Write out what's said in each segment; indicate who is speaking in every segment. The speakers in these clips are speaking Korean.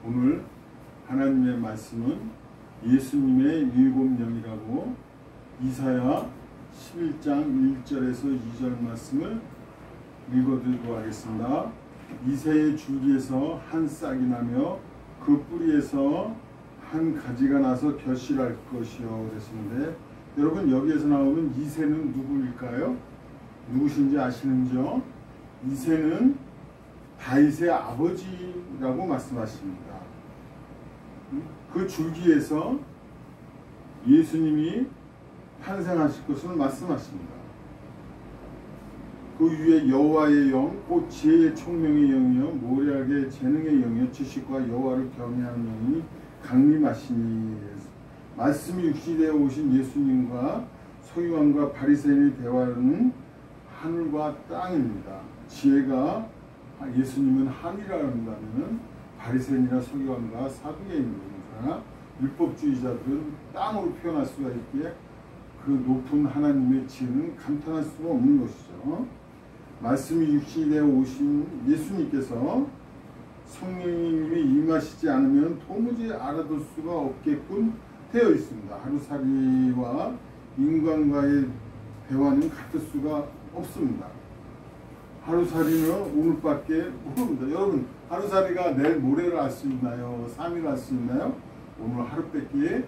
Speaker 1: 오늘 하나님의 말씀은 예수님의 일곱 영이라고 이사야 11장 1절에서 2절 말씀을 읽어드리도록 하겠습니다. 이새의 줄기에서 한 싹이 나며 그 뿌리에서 한 가지가 나서 결실할 것이요 그랬는데, 여러분 여기에서 나오는 이새는 누구일까요? 누구신지 아시는지요? 이새는 다윗의 아버지라고 말씀하십니다. 그 줄기에서 예수님이 탄생하실 것을 말씀하십니다. 그 위에 여호와의 영, 곧 지혜의 총명의 영이요 모략의 재능의 영이요 지식과 여호와를 경외하는 영이 강림하시니, 말씀이 육시되어 오신 예수님과 서기관과 바리새인의 대화는 하늘과 땅입니다. 지혜가 예수님은 하늘이라 한다면 바리새인이나 서기관과 사두개인들이나 율법주의자들은 땅으로 표현할 수가 있기에 그 높은 하나님의 지혜는 감탄할 수가 없는 것이죠. 말씀이 육신되어 오신 예수님께서 성령님이 임하시지 않으면 도무지 알아둘 수가 없게끔 되어 있습니다. 하루살이와 인간과의 대화는 같을 수가 없습니다. 하루살이는 오늘밖에 모릅니다. 여러분, 하루살이가 내일 모레를 알 수 있나요? 3일을 알 수 있나요? 오늘 하루밖에,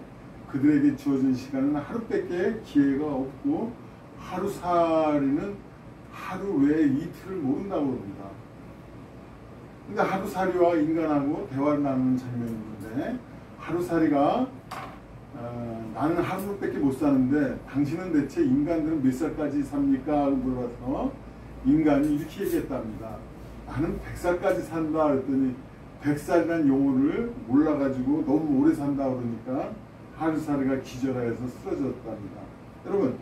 Speaker 1: 그들에게 주어진 시간은 하루밖에 기회가 없고, 하루살이는 하루 외에 이틀을 모른다고 합니다. 근데 하루살이와 인간하고 대화를 나누는 장면이 있는데, 하루살이가 나는 하루밖에 못 사는데 당신은 대체 인간들은 몇 살까지 삽니까? 물어봐서 인간이 이렇게 얘기했답니다. 나는 100살까지 산다 그랬더니 100살이라는 용어를 몰라가지고 너무 오래 산다 그러니까 하루살이가 기절해서 쓰러졌답니다. 여러분,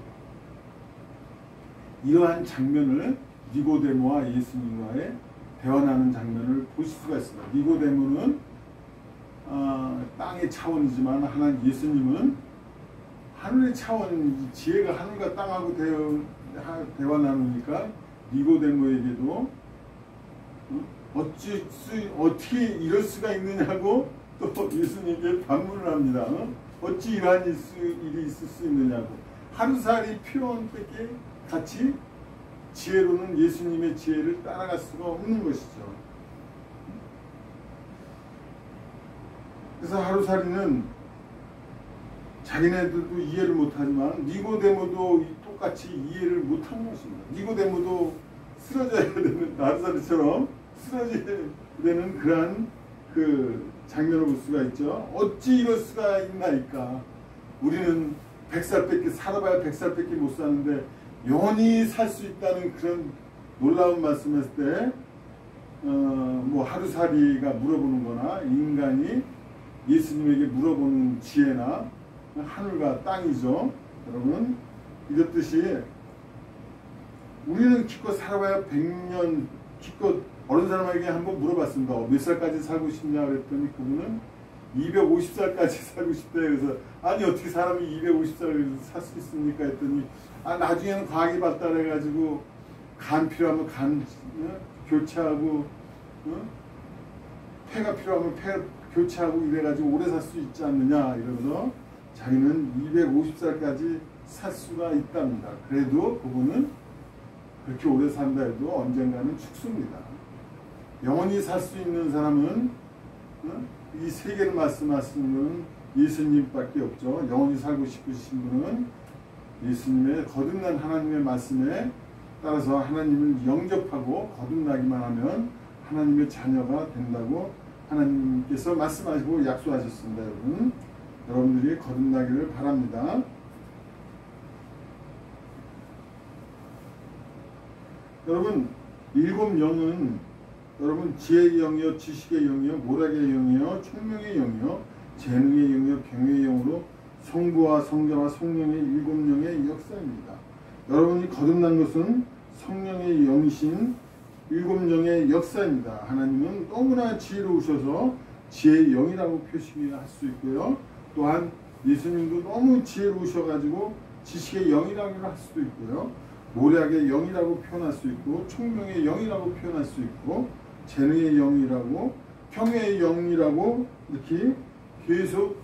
Speaker 1: 이러한 장면을 니고데모와 예수님과의 대화 나누는 장면을 보실 수가 있습니다. 니고데모는 땅의 차원이지만 하나님 예수님은 하늘의 차원, 지혜가 하늘과 땅하고 대화 나누니까 니고데모에게도 어떻게 이럴 수가 있느냐고 또 예수님께 반문을 합니다. 어찌 이러한 일이 있을 수 있느냐고. 하루살이 표현밖에 같이 지혜로는 예수님의 지혜를 따라갈 수가 없는 것이죠. 그래서 하루살이는 자기네들도 이해를 못하지만 니고데모도 똑같이 이해를 못한 것입니다. 니고데모도 쓰러져야 되는, 하루살이처럼 쓰러져야 되는 그러한 그 장면을 볼 수가 있죠. 어찌 이럴 수가 있나이까. 우리는 100살밖에 살아봐야 100살밖에 못 사는데 영원히 살 수 있다는 그런 놀라운 말씀했을 때 뭐 하루살이가 물어보는 거나 인간이 예수님에게 물어보는 지혜나 하늘과 땅이죠. 여러분, 이렇듯이 우리는 기껏 살아봐야 100년, 기껏 어른 사람에게 한번 물어봤습니다. 몇 살까지 살고 싶냐 그랬더니 그분은 250살까지 살고 싶대. 그래서 아니 어떻게 사람이 250살을 살 수 있습니까 했더니 나중에는 과학이 발달해가지고 간 필요하면 간 교체하고 폐가 필요하면 폐 교체하고 이래가지고 오래 살 수 있지 않느냐 이러면서 자기는 250살까지 살 수가 있답니다. 그래도 그분은 그렇게 오래 산다 해도 언젠가는 죽습니다. 영원히 살 수 있는 사람은 이 세계를 말씀하시는 예수님밖에 없죠. 영원히 살고 싶으신 분은 예수님의 거듭난 하나님의 말씀에 따라서 하나님을 영접하고 거듭나기만 하면 하나님의 자녀가 된다고 하나님께서 말씀하시고 약속하셨습니다. 여러분들이 거듭나기를 바랍니다. 여러분, 일곱 영은 여러분 지혜의 영이요 지식의 영이요 모략의 영이요 총명의 영이요 재능의 영이요 경외의 영으로 성부와 성자와 성령의 일곱 영의 역사입니다. 여러분이 거듭난 것은 성령의 영이신 일곱 영의 역사입니다. 하나님은 너무나 지혜로우셔서 지혜의 영이라고 표시할 수 있고요. 또한 예수님도 너무 지혜로우셔가지고 지식의 영이라고 할 수도 있고요. 모략의 영이라고 표현할 수 있고 총명의 영이라고 표현할 수 있고 재능의 영이라고 평화의 영이라고 이렇게 계속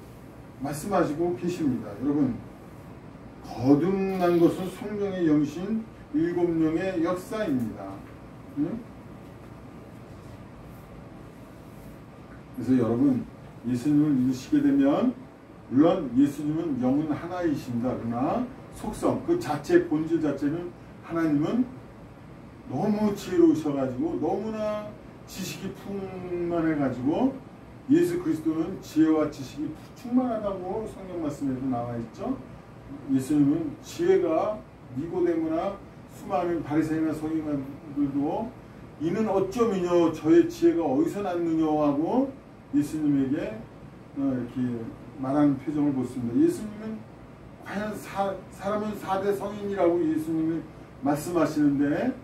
Speaker 1: 말씀하시고 계십니다. 여러분, 거듭난 것은 성령의 영이신 7영의 역사입니다. 그래서 여러분, 예수님을 믿으시게 되면 물론 예수님은 영은 하나이신다. 그러나 속성, 그 자체, 본질 자체는 하나님은 너무 지혜로우셔가지고 너무나 지식이 풍만해가지고 예수 그리스도는 지혜와 지식이 충만하다고 성경 말씀에도 나와 있죠. 예수님은 지혜가 니고데모나 수많은 바리새인이나 서기관들도 이는 어쩌미뇨 저의 지혜가 어디서 났느냐 하고 예수님에게 이렇게 말하는 표정을 보습니다. 예수님은 과연 사람은 4대 성인이라고 예수님이 말씀하시는데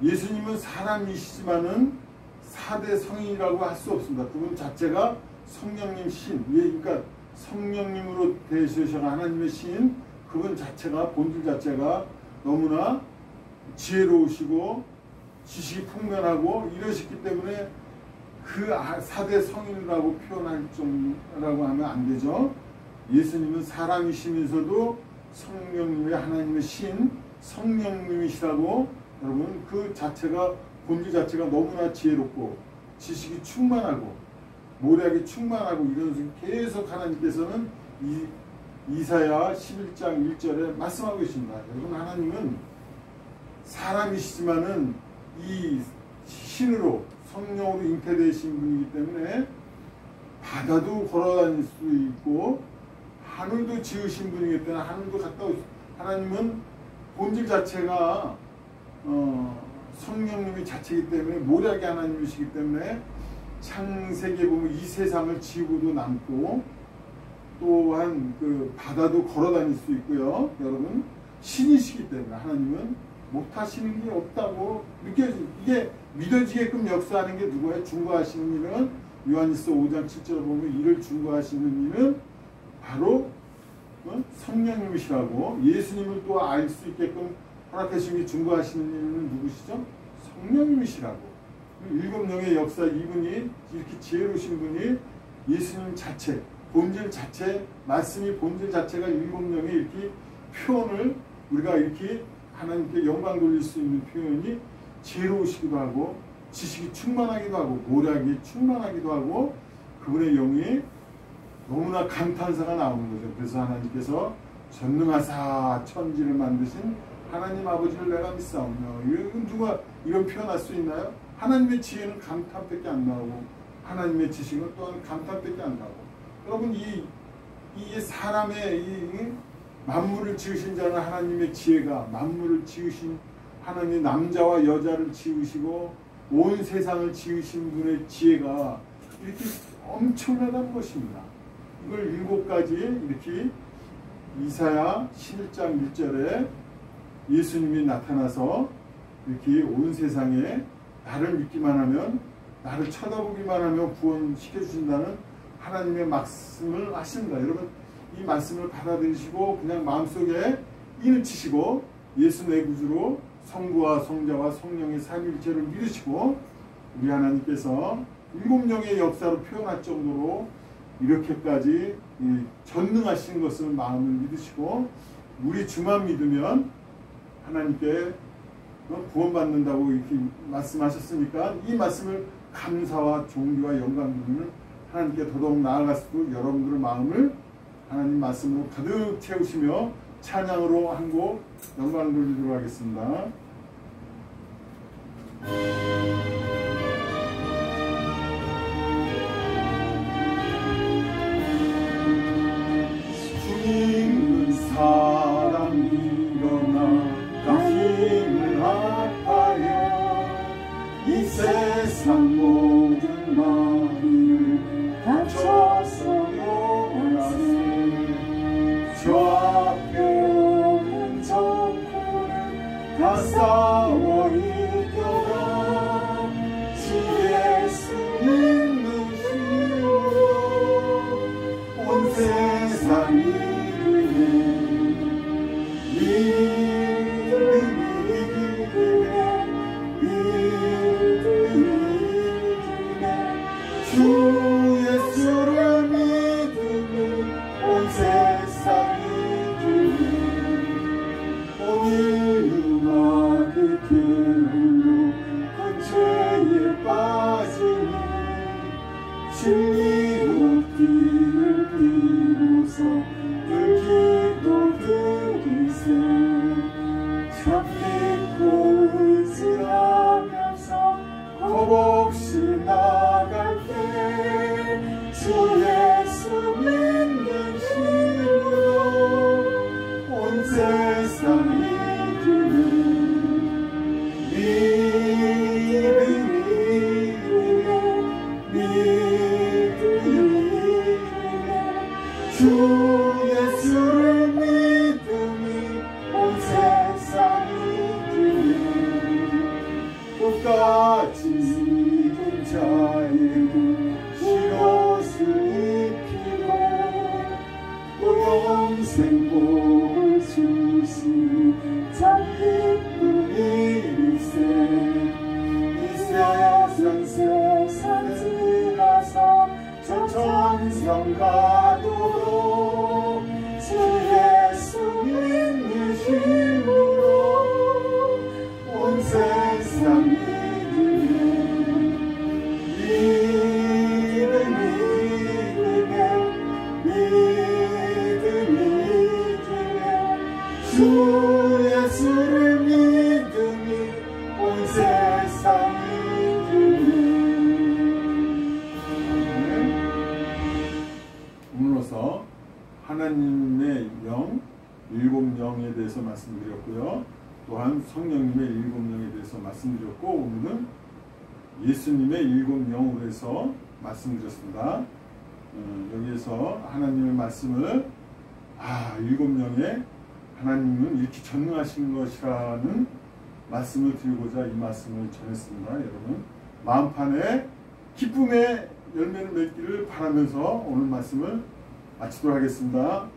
Speaker 1: 예수님은 사람이시지만은 4대 성인이라고 할 수 없습니다. 그분 자체가 성령님 신, 그러니까 성령님으로 되시는 하나님의 신, 그분 자체가, 본질 자체가 너무나 지혜로우시고 지식이 풍만하고 이러셨기 때문에 그 4대 성인이라고 표현할 정도라고 하면 안 되죠. 예수님은 사람이시면서도 성령님의 하나님의 신, 성령님이시라고 여러분 그 자체가 본질 자체가 너무나 지혜롭고 지식이 충만하고 모략이 충만하고 이런 식으로 계속 하나님께서는 이사야 11장 1절에 말씀하고 계십니다. 여러분 하나님은 사람이시지만은 이 신으로 성령으로 잉태되신 분이기 때문에 바다도 걸어다닐 수 있고 하늘도 지으신 분이기 때문에 하늘도 갔다 오시. 하나님은 본질 자체가 성령님의 자체이기 때문에 모략의 하나님이시기 때문에 창세기에 보면 이 세상을 지우고도 남고 또한 그 바다도 걸어다닐 수 있고요. 여러분 신이시기 때문에 하나님은 못하시는 게 없다고 느껴지. 이게 믿어지게끔 역사하는 게 누구예요? 중보하시는 이는 요한일서 5장 7절 보면 이를 중보하시는 이는 바로 성령님이시라고 예수님을 또 알 수 있게끔 허락하시는 중보하시는 이는 누구시죠? 성령님이시라고. 7영의 역사 이분이 이렇게 지혜로우신 분이 예수님 자체, 본질 자체, 말씀이 본질 자체가 7영의 이렇게 표현을 우리가 이렇게 하나님께 영광 돌릴 수 있는 표현이 지혜로우시기도 하고 지식이 충만하기도 하고 모략이 충만하기도 하고 그분의 영이 너무나 감탄사가 나오는 거죠. 그래서 하나님께서 전능하사 천지를 만드신 하나님 아버지를 내가 믿사오며 이건 누가 이런 표현할 수 있나요? 하나님의 지혜는 감탄밖에 안 나오고 하나님의 지식은 또한 감탄밖에 안 나오고 여러분 이 사람의 이 만물을 지으신 자는 하나님의 지혜가 만물을 지으신 하나님 남자와 여자를 지으시고 온 세상을 지으신 분의 지혜가 이렇게 엄청나다는 것입니다. 이걸 7가지 이렇게 이사야 11장 1절에 예수님이 나타나서 이렇게 온 세상에 나를 믿기만 하면 나를 쳐다보기만 하면 구원시켜 주신다는 하나님의 말씀을 하십니다. 여러분 이 말씀을 받아들이시고 그냥 마음속에 인을 치시고 예수 내 구주로 성부와 성자와 성령의 삼위일체를 믿으시고 우리 하나님께서 7영의 역사로 표현할 정도로 이렇게까지 전능하신 것을 마음을 믿으시고 우리 주만 믿으면 하나님께 구원받는다고 이렇게 말씀하셨으니까 이 말씀을 감사와 존귀와 영광 드리는 하나님께 더더욱 나아갈수록 여러분들의 마음을 하나님 말씀으로 가득 채우시며 찬양으로 한 곡 영광 돌리도록 하겠습니다. 주님은 사랑 일어나 힘을 합하여 이 세상 모든 만인을 다쳐서 저 앞에 오는 적군을 다 싸워 이겨라 예수를 믿으니 온 세상이 주님 오늘 음악의 길로 근처에 빠지니 진리로 길을 비로소 들기도 들기세 참 믿고 의지하면서 겁없이 나갈 때 주 예수 믿는 힘으로 온 세상이 주는 주 예수를 믿음이 온 세상이 주는 끝까지 믿은 자에게 실옷을 입히고 또 영생 복을 주시니 참 기쁨이 일세 이 세상 지나서 저 천상 가도록 주 예수 믿는 힘으로 온 세상이 주 예수를 믿음이 온 세상이 오늘로서 하나님의 영, 일곱 영에 대해서 말씀드렸고요. 또한 성령님의 일곱 영에 대해서 말씀드렸고 오늘은 예수님의 일곱 영으로 해서 말씀드렸습니다. 여기에서 하나님의 말씀을 일곱 영에 하나님은 이렇게 전능하신 것이라는 말씀을 드리고자 이 말씀을 전했습니다. 여러분 마음판에 기쁨의 열매를 맺기를 바라면서 오늘 말씀을 마치도록 하겠습니다.